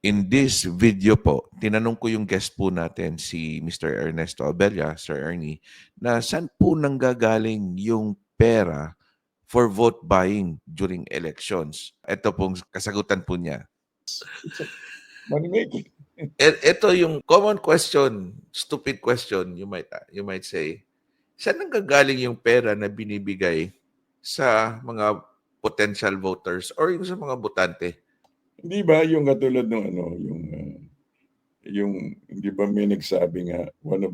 In this video po, tinanong ko yung guest po natin, si Mr. Ernesto Abella, Sir Ernie, na saan po nanggagaling yung pera for vote buying during elections. Ito pong kasagutan po niya. It's a money making. Ito yung common question, stupid question, you might say. Saan nanggagaling yung pera na binibigay sa mga potential voters or yung sa mga botante? Hindi ba yung katulad ng yung hindi ba may nagsabi nga one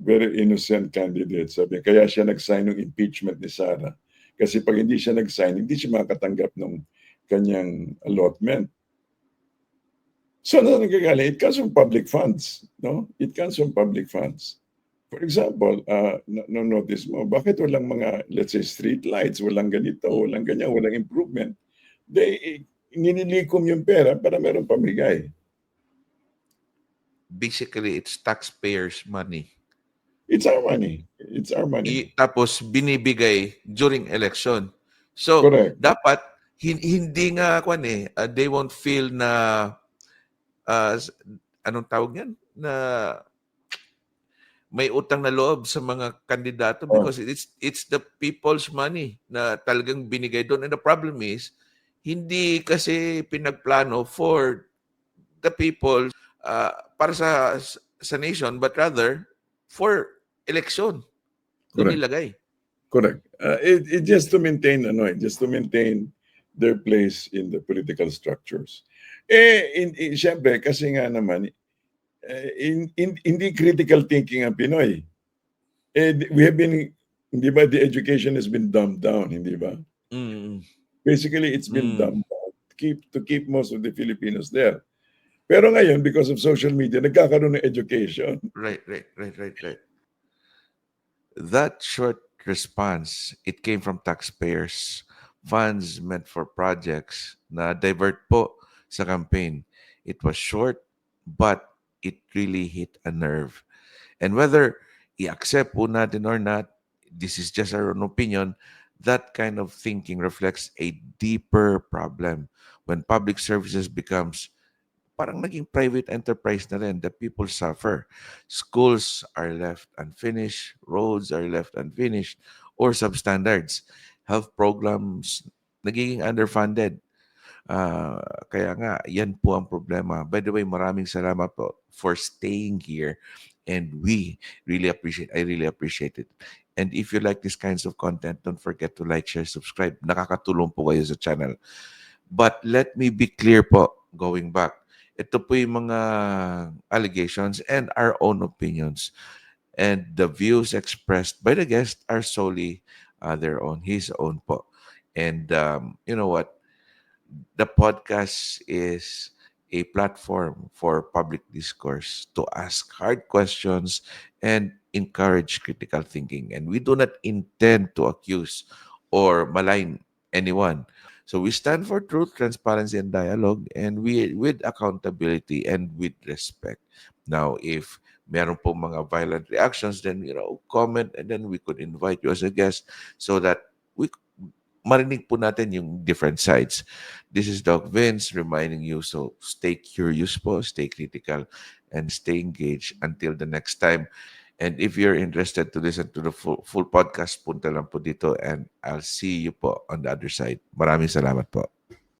very innocent candidate, sabi kaya siya nag-sign ng impeachment ni Sara kasi pag hindi siya nag-sign hindi siya makatanggap ng kanyang allotment. So na nagagaling, it comes from public funds, no? It comes from public funds. For example, notice mo, bakit walang mga, let's say, street lights, walang ganito, walang ganyan, walang improvement? Ninilikom yung pera para meron pamigay. Basically, it's taxpayers' money. It's our money. It's our money. Tapos binibigay during election. So, Correct. dapat hindi nga they won't feel na anong tawag yan? Na may utang na loob sa mga kandidato because it's the people's money na talagang binigay doon. And the problem is, hindi kasi pinagplano for the people para sa nation, but rather for election. Correct. Nilagay. Correct. It just to maintain their place in the political structures. Siyempre, kasi nga naman, hindi critical thinking ang Pinoy. We have been, hindi ba, the education has been dumbed down, hindi ba? Basically, it's been dumbed down to keep most of the Filipinos there. Pero ngayon, because of social media, nagkakaroon ng education. Right. That short response, it came from taxpayers. Funds meant for projects na divert po sa campaign. It was short, but it really hit a nerve. And whether i-accept po natin or not, this is just our own opinion, that kind of thinking reflects a deeper problem. When public services becomes parang naging private enterprise na rin, the people suffer. Schools are left unfinished, roads are left unfinished, or substandards. Health programs nagiging underfunded. Kaya nga, yan po ang problema. By the way, maraming salamat po for staying here. And I really appreciate it. And if you like these kinds of content, don't forget to like, share, subscribe. Nakakatulong po kayo sa channel. But let me be clear po, going back. Ito po yung mga allegations and our own opinions. And the views expressed by the guest are solely their own, his own po. And you know what? The podcast is a platform for public discourse to ask hard questions and encourage critical thinking. And we do not intend to accuse or malign anyone. So we stand for truth, transparency, and dialogue, and with accountability and with respect. Now, if meron po mga violent reactions, then comment, and then we could invite you as a guest so that we marinig po natin yung different sides. This is Doc Vince reminding you, so stay curious po, stay critical, and stay engaged until the next time. And if you're interested to listen to the full podcast, punta lang po dito and I'll see you po on the other side. Maraming salamat po.